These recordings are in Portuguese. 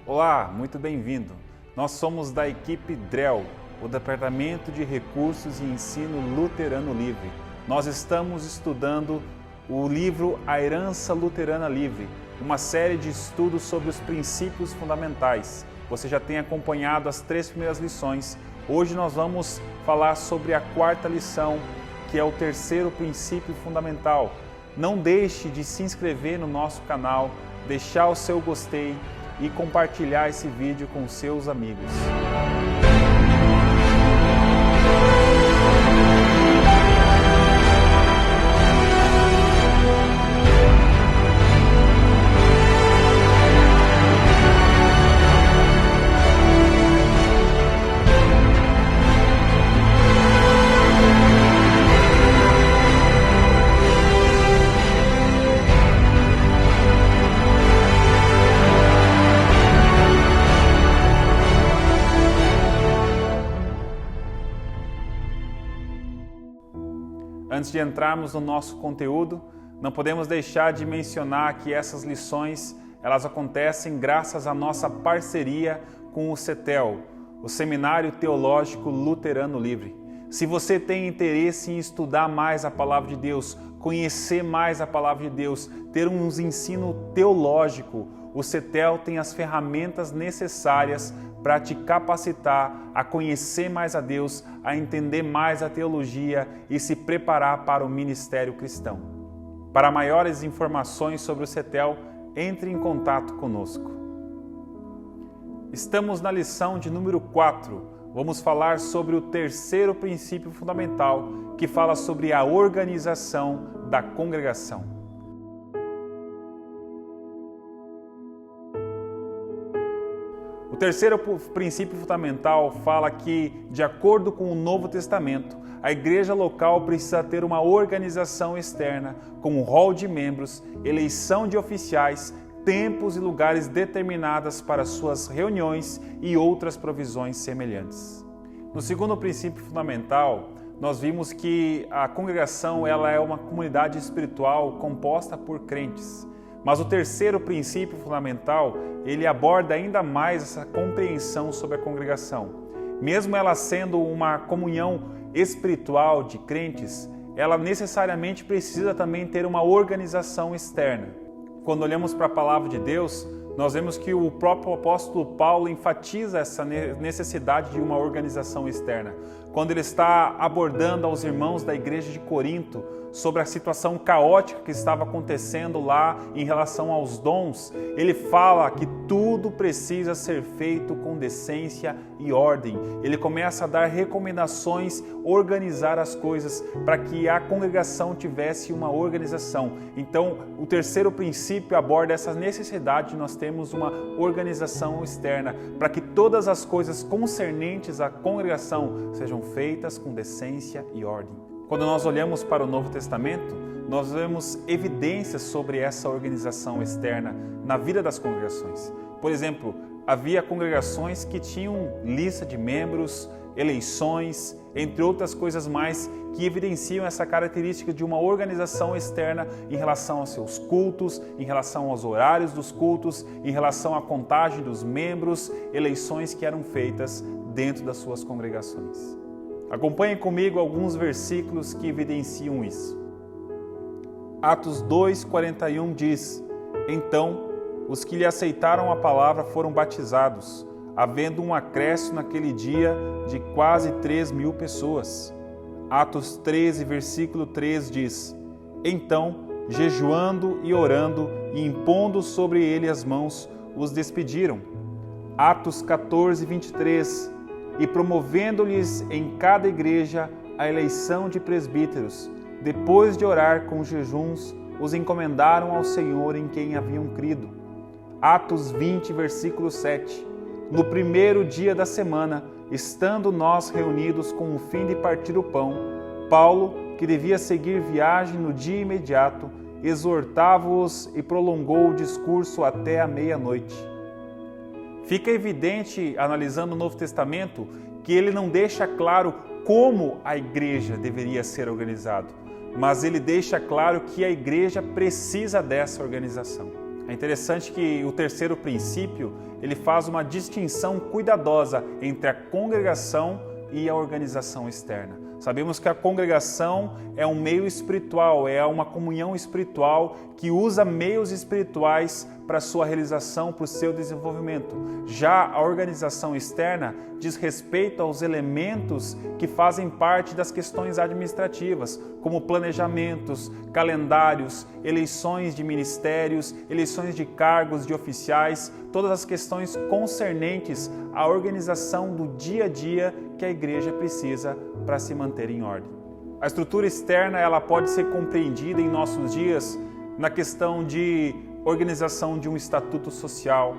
Olá, muito bem-vindo. Nós somos da equipe DREL, o Departamento de Recursos e Ensino Luterano Livre. Nós estamos estudando o livro A Herança Luterana Livre, uma série de estudos sobre os princípios fundamentais. Você já tem acompanhado as 3 primeiras lições. Hoje nós vamos falar sobre a 4ª lição, que é o 3º princípio fundamental. Não deixe de se inscrever no nosso canal, deixar o seu gostei e compartilhar esse vídeo com seus amigos. Antes de entrarmos no nosso conteúdo, não podemos deixar de mencionar que essas lições elas acontecem graças à nossa parceria com o CETEL, o Seminário Teológico Luterano Livre. Se você tem interesse em estudar mais a Palavra de Deus, conhecer mais a Palavra de Deus, ter um ensino teológico, o CETEL tem as ferramentas necessárias para te capacitar a conhecer mais a Deus, a entender mais a teologia e se preparar para o ministério cristão. Para maiores informações sobre o CETEL, entre em contato conosco. Estamos na lição de número 4. Vamos falar sobre o 3º princípio fundamental, que fala sobre a organização da congregação. O 3º princípio fundamental fala que, de acordo com o Novo Testamento, a igreja local precisa ter uma organização externa, com um rol de membros, eleição de oficiais, tempos e lugares determinados para suas reuniões e outras provisões semelhantes. No 2º princípio fundamental, nós vimos que a congregação ela é uma comunidade espiritual composta por crentes. Mas o 3º princípio fundamental, ele aborda ainda mais essa compreensão sobre a congregação. Mesmo ela sendo uma comunhão espiritual de crentes, ela necessariamente precisa também ter uma organização externa. Quando olhamos para a palavra de Deus, nós vemos que o próprio apóstolo Paulo enfatiza essa necessidade de uma organização externa. Quando ele está abordando aos irmãos da igreja de Corinto sobre a situação caótica que estava acontecendo lá em relação aos dons, ele fala que tudo precisa ser feito com decência e ordem. Ele começa a dar recomendações, organizar as coisas para que a congregação tivesse uma organização. Então, o 3º princípio aborda essa necessidade de nós termos uma organização externa para que todas as coisas concernentes à congregação sejam feitas com decência e ordem. Quando nós olhamos para o Novo Testamento, nós vemos evidências sobre essa organização externa na vida das congregações. Por exemplo, havia congregações que tinham lista de membros, eleições, entre outras coisas mais, que evidenciam essa característica de uma organização externa em relação aos seus cultos, em relação aos horários dos cultos, em relação à contagem dos membros, eleições que eram feitas dentro das suas congregações. Acompanhe comigo alguns versículos que evidenciam isso. Atos 2:41 diz: Então, os que lhe aceitaram a palavra foram batizados, havendo um acréscimo naquele dia de quase 3.000 pessoas. Atos 13, versículo 3 diz: Então, jejuando e orando e impondo sobre ele as mãos, os despediram. Atos 14, 23 e promovendo-lhes em cada igreja a eleição de presbíteros, depois de orar com jejuns, os encomendaram ao Senhor em quem haviam crido. Atos 20, versículo 7. No primeiro dia da semana, estando nós reunidos com o fim de partir o pão, Paulo, que devia seguir viagem no dia imediato, exortava-os e prolongou o discurso até a meia-noite. Fica evidente, analisando o Novo Testamento, que ele não deixa claro como a igreja deveria ser organizada, mas ele deixa claro que a igreja precisa dessa organização. É interessante que o terceiro princípio, ele faz uma distinção cuidadosa entre a congregação e a organização externa. Sabemos que a congregação é um meio espiritual, é uma comunhão espiritual que usa meios espirituais para a sua realização, para o seu desenvolvimento. Já a organização externa diz respeito aos elementos que fazem parte das questões administrativas, como planejamentos, calendários, eleições de ministérios, eleições de cargos de oficiais, todas as questões concernentes à organização do dia a dia que a igreja precisa para se manter em ordem. A estrutura externa ela pode ser compreendida em nossos dias na questão de organização de um estatuto social,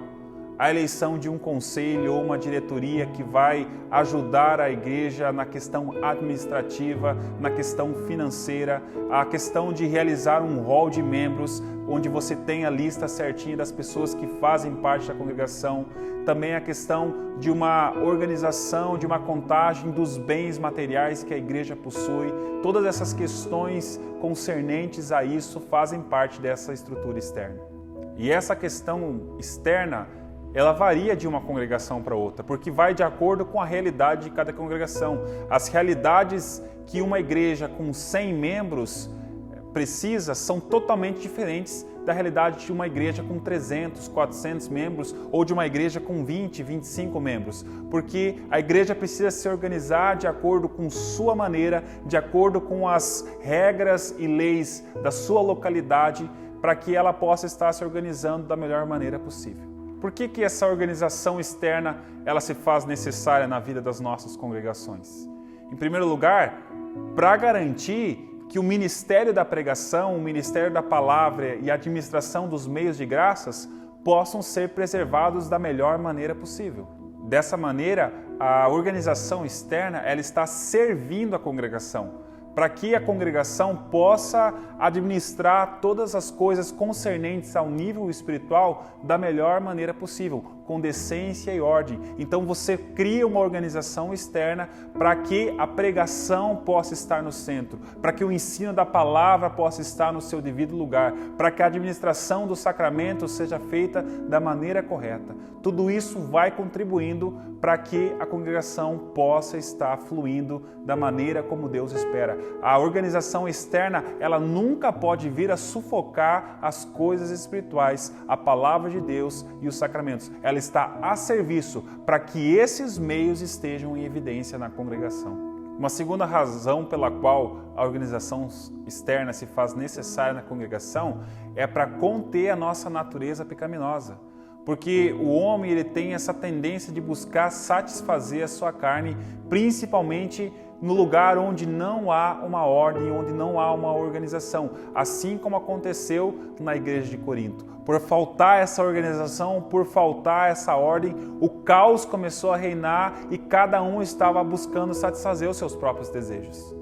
a eleição de um conselho ou uma diretoria que vai ajudar a igreja na questão administrativa, na questão financeira, a questão de realizar um rol de membros, onde você tem a lista certinha das pessoas que fazem parte da congregação, também a questão de uma organização, de uma contagem dos bens materiais que a igreja possui. Todas essas questões concernentes a isso fazem parte dessa estrutura externa. E essa questão externa, ela varia de uma congregação para outra, porque vai de acordo com a realidade de cada congregação. As realidades que uma igreja com 100 membros precisa são totalmente diferentes da realidade de uma igreja com 300, 400 membros ou de uma igreja com 20, 25 membros, porque a igreja precisa se organizar de acordo com sua maneira, de acordo com as regras e leis da sua localidade, para que ela possa estar se organizando da melhor maneira possível. Por que essa organização externa ela se faz necessária na vida das nossas congregações? Em primeiro lugar, para garantir que o ministério da pregação, o ministério da palavra e a administração dos meios de graças possam ser preservados da melhor maneira possível. Dessa maneira, a organização externa ela está servindo a congregação, para que a congregação possa administrar todas as coisas concernentes ao nível espiritual da melhor maneira possível, com decência e ordem. Então você cria uma organização externa para que a pregação possa estar no centro, para que o ensino da palavra possa estar no seu devido lugar, para que a administração dos sacramentos seja feita da maneira correta. Tudo isso vai contribuindo para que a congregação possa estar fluindo da maneira como Deus espera. A organização externa, ela nunca pode vir a sufocar as coisas espirituais, a palavra de Deus e os sacramentos. Ela está a serviço para que esses meios estejam em evidência na congregação. Uma segunda razão pela qual a organização externa se faz necessária na congregação é para conter a nossa natureza pecaminosa. Porque o homem ele tem essa tendência de buscar satisfazer a sua carne, principalmente no lugar onde não há uma ordem, onde não há uma organização, assim como aconteceu na igreja de Corinto. Por faltar essa organização, por faltar essa ordem, o caos começou a reinar e cada um estava buscando satisfazer os seus próprios desejos.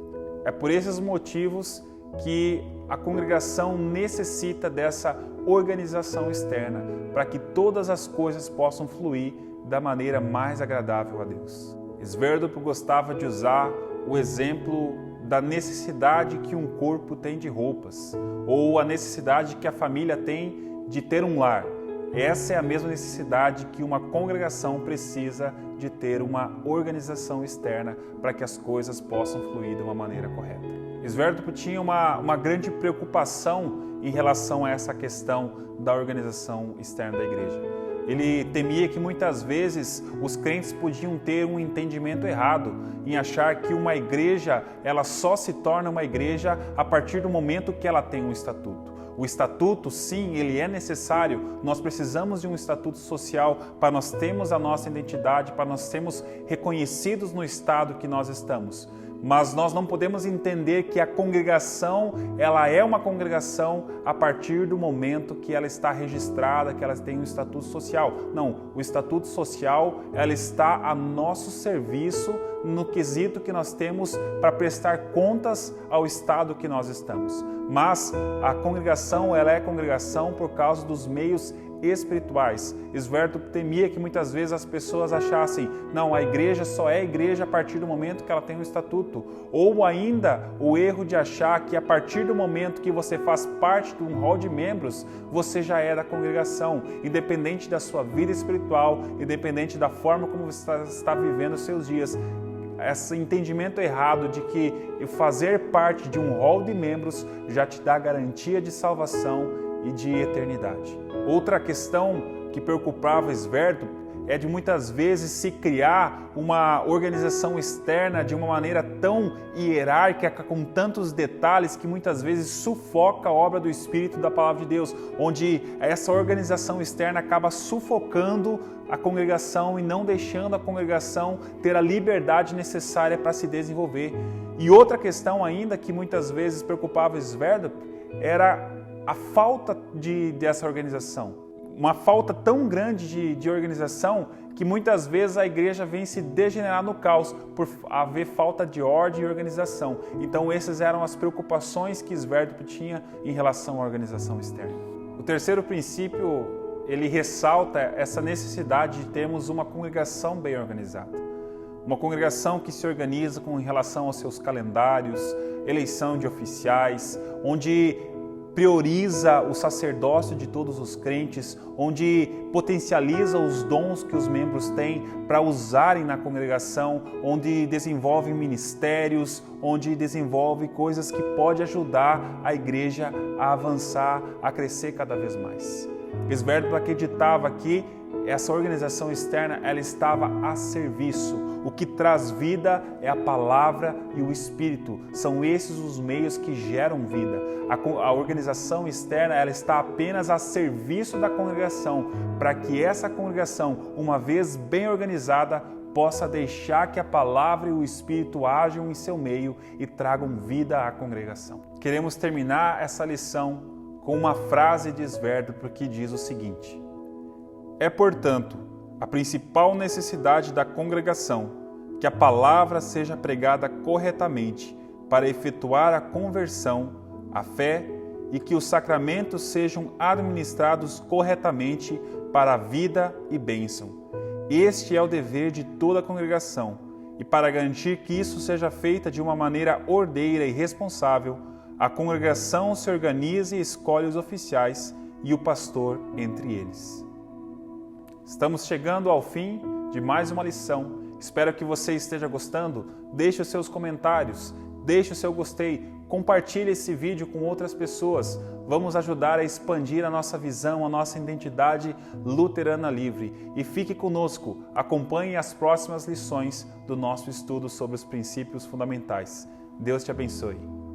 É por esses motivos que a congregação necessita dessa organização externa, para que todas as coisas possam fluir da maneira mais agradável a Deus. Sverdrup gostava de usar o exemplo da necessidade que um corpo tem de roupas, ou a necessidade que a família tem de ter um lar. Essa é a mesma necessidade que uma congregação precisa de ter uma organização externa para que as coisas possam fluir de uma maneira correta. Sverdrup tinha uma grande preocupação em relação a essa questão da organização externa da igreja. Ele temia que muitas vezes os crentes podiam ter um entendimento errado em achar que uma igreja ela só se torna uma igreja a partir do momento que ela tem um estatuto. O estatuto, sim, ele é necessário. Nós precisamos de um estatuto social para nós termos a nossa identidade, para nós sermos reconhecidos no estado que nós estamos. Mas nós não podemos entender que a congregação, ela é uma congregação a partir do momento que ela está registrada, que ela tem um estatuto social. Não, o estatuto social, ela está a nosso serviço no quesito que nós temos para prestar contas ao estado que nós estamos. Mas a congregação, ela é congregação por causa dos meios espirituais. Sverdrup temia que muitas vezes as pessoas achassem, não, a igreja só é igreja a partir do momento que ela tem um estatuto. Ou ainda o erro de achar que a partir do momento que você faz parte de um hall de membros, você já é da congregação, independente da sua vida espiritual, independente da forma como você está vivendo os seus dias. Esse entendimento errado de que fazer parte de um hall de membros já te dá garantia de salvação e de eternidade. Outra questão que preocupava Sverdrup é de muitas vezes se criar uma organização externa de uma maneira tão hierárquica, com tantos detalhes, que muitas vezes sufoca a obra do Espírito da Palavra de Deus, onde essa organização externa acaba sufocando a congregação e não deixando a congregação ter a liberdade necessária para se desenvolver. E outra questão ainda que muitas vezes preocupava Sverdrup era a falta dessa organização. Uma falta tão grande de organização que muitas vezes a igreja vem se degenerar no caos por haver falta de ordem e organização. Então essas eram as preocupações que Sverdrup tinha em relação à organização externa. O terceiro princípio, ele ressalta essa necessidade de termos uma congregação bem organizada. Uma congregação que se organiza com relação aos seus calendários, eleição de oficiais, onde prioriza o sacerdócio de todos os crentes, onde potencializa os dons que os membros têm para usarem na congregação, onde desenvolve ministérios, onde desenvolve coisas que podem ajudar a igreja a avançar, a crescer cada vez mais. Sverdrup acreditava que essa organização externa ela estava a serviço. O que traz vida é a palavra e o Espírito. São esses os meios que geram vida. A organização externa ela está apenas a serviço da congregação, para que essa congregação, uma vez bem organizada, possa deixar que a palavra e o Espírito ajam em seu meio e tragam vida à congregação. Queremos terminar essa lição com uma frase de Sverdrup que diz o seguinte: é, portanto, a principal necessidade da congregação que a palavra seja pregada corretamente para efetuar a conversão, a fé, e que os sacramentos sejam administrados corretamente para a vida e bênção. Este é o dever de toda a congregação, e para garantir que isso seja feito de uma maneira ordeira e responsável, a congregação se organiza e escolhe os oficiais e o pastor entre eles. Estamos chegando ao fim de mais uma lição. Espero que você esteja gostando. Deixe os seus comentários, deixe o seu gostei, compartilhe esse vídeo com outras pessoas. Vamos ajudar a expandir a nossa visão, a nossa identidade luterana livre. E fique conosco, acompanhe as próximas lições do nosso estudo sobre os princípios fundamentais. Deus te abençoe.